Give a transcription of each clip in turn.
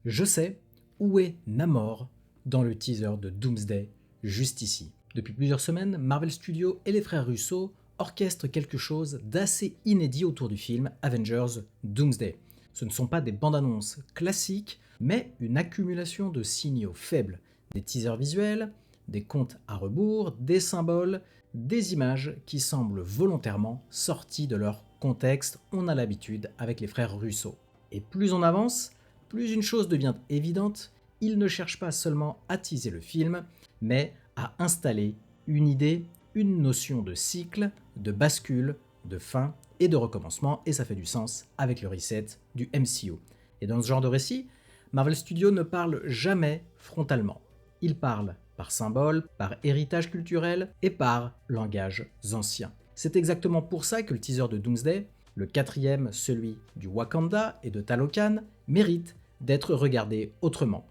Je sais où est Namor dans le teaser de Doomsday, juste ici. Depuis plusieurs semaines, Marvel Studios et les frères Russo orchestrent quelque chose d'assez inédit autour du film Avengers Doomsday. Ce ne sont pas des bandes annonces classiques, mais une accumulation de signaux faibles, des teasers visuels, des comptes à rebours, des symboles, des images qui semblent volontairement sorties de leur contexte, on a l'habitude avec les frères Russo. Et plus on avance, plus une chose devient évidente, ils ne cherchent pas seulement à teaser le film, mais à installer une idée, une notion de cycle, de bascule, de fin et de recommencement, et ça fait du sens avec le reset du MCU. Et dans ce genre de récit, Marvel Studios ne parle jamais frontalement. Il parle par symbole, par héritage culturel et par langages anciens. C'est exactement pour ça que le teaser de Doomsday, le quatrième, celui du Wakanda et de Talokan, mérite d'être regardé autrement.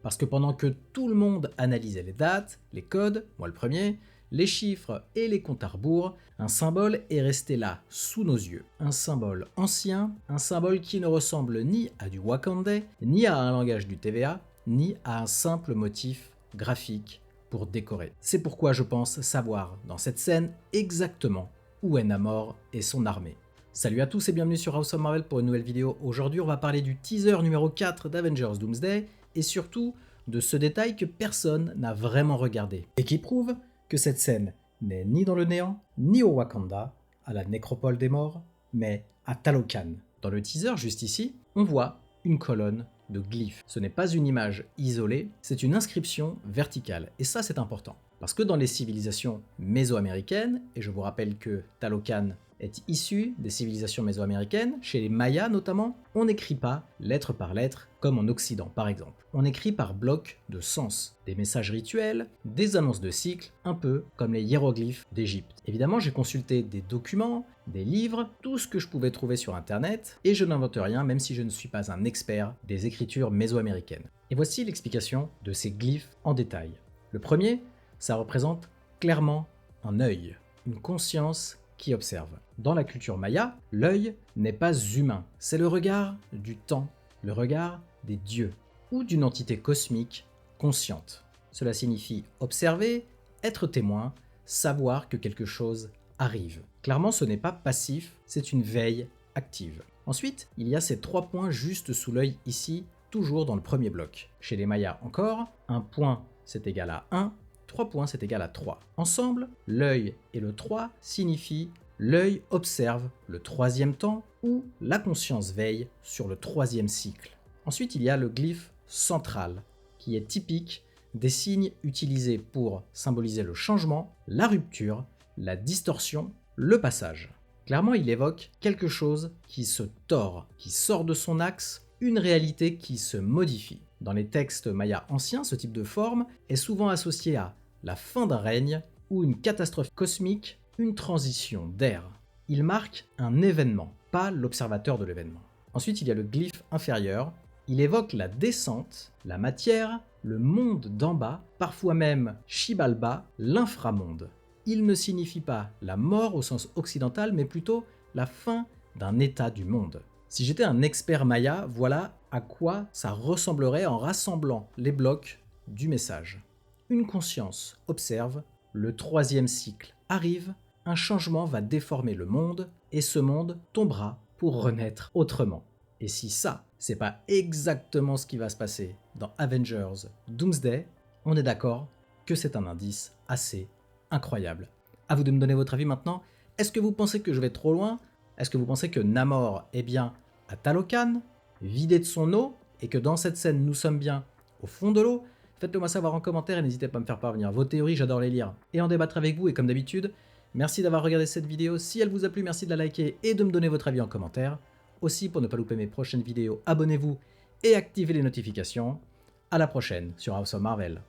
Parce que pendant que tout le monde analysait les dates, les codes, moi le premier, les chiffres et les comptes à rebours, un symbole est resté là, sous nos yeux. Un symbole ancien, un symbole qui ne ressemble ni à du Wakandais, ni à un langage du TVA, ni à un simple motif graphique pour décorer. C'est pourquoi je pense savoir dans cette scène exactement où est Namor et son armée. Salut à tous et bienvenue sur House of Marvel pour une nouvelle vidéo. Aujourd'hui on va parler du teaser numéro 4 d'Avengers Doomsday et surtout de ce détail que personne n'a vraiment regardé et qui prouve que cette scène n'est ni dans le néant, ni au Wakanda, à la nécropole des morts, mais à Talokan. Dans le teaser juste ici, on voit une colonne de glyphes. Ce n'est pas une image isolée, c'est une inscription verticale. Et ça c'est important. Parce que dans les civilisations mésoaméricaines, et je vous rappelle que Talokan est issu des civilisations mésoaméricaines, chez les Mayas notamment, on n'écrit pas lettre par lettre comme en Occident par exemple. On écrit par blocs de sens, des messages rituels, des annonces de cycles, un peu comme les hiéroglyphes d'Égypte. Évidemment, j'ai consulté des documents, des livres, tout ce que je pouvais trouver sur internet, et je n'invente rien même si je ne suis pas un expert des écritures mésoaméricaines. Et voici l'explication de ces glyphes en détail. Le premier, ça représente clairement un œil, une conscience qui observe. Dans la culture maya, l'œil n'est pas humain, c'est le regard du temps, le regard des dieux, ou d'une entité cosmique consciente. Cela signifie observer, être témoin, savoir que quelque chose arrive. Clairement, ce n'est pas passif, c'est une veille active. Ensuite, il y a ces 3 points juste sous l'œil ici, toujours dans le premier bloc. Chez les Mayas encore, un point c'est égal à 1, 3 points c'est égal à 3. Ensemble, l'œil et le 3 signifient l'œil observe le 3e temps ou la conscience veille sur le 3e cycle. Ensuite, il y a le glyphe central qui est typique des signes utilisés pour symboliser le changement, la rupture, la distorsion, le passage. Clairement, il évoque quelque chose qui se tord, qui sort de son axe, une réalité qui se modifie. Dans les textes mayas anciens, ce type de forme est souvent associé à la fin d'un règne ou une catastrophe cosmique, une transition d'ère. Il marque un événement, pas l'observateur de l'événement. Ensuite, il y a le glyphe inférieur. Il évoque la descente, la matière, le monde d'en bas, parfois même Xibalba, l'inframonde. Il ne signifie pas la mort au sens occidental, mais plutôt la fin d'un état du monde. Si j'étais un expert maya, voilà à quoi ça ressemblerait en rassemblant les blocs du message. Une conscience observe, le 3e cycle arrive, un changement va déformer le monde et ce monde tombera pour renaître autrement. Et si ça, c'est pas exactement ce qui va se passer dans Avengers Doomsday, on est d'accord que c'est un indice assez incroyable. À vous de me donner votre avis maintenant. Est-ce que vous pensez que je vais trop loin ? Est-ce que vous pensez que Namor est bien à Talokan, vidé de son eau, et que dans cette scène nous sommes bien au fond de l'eau ? Faites-le moi savoir en commentaire et n'hésitez pas à me faire parvenir vos théories, j'adore les lire et en débattre avec vous. Et comme d'habitude, merci d'avoir regardé cette vidéo. Si elle vous a plu, merci de la liker et de me donner votre avis en commentaire. Aussi, pour ne pas louper mes prochaines vidéos, abonnez-vous et activez les notifications. À la prochaine sur House of Marvel.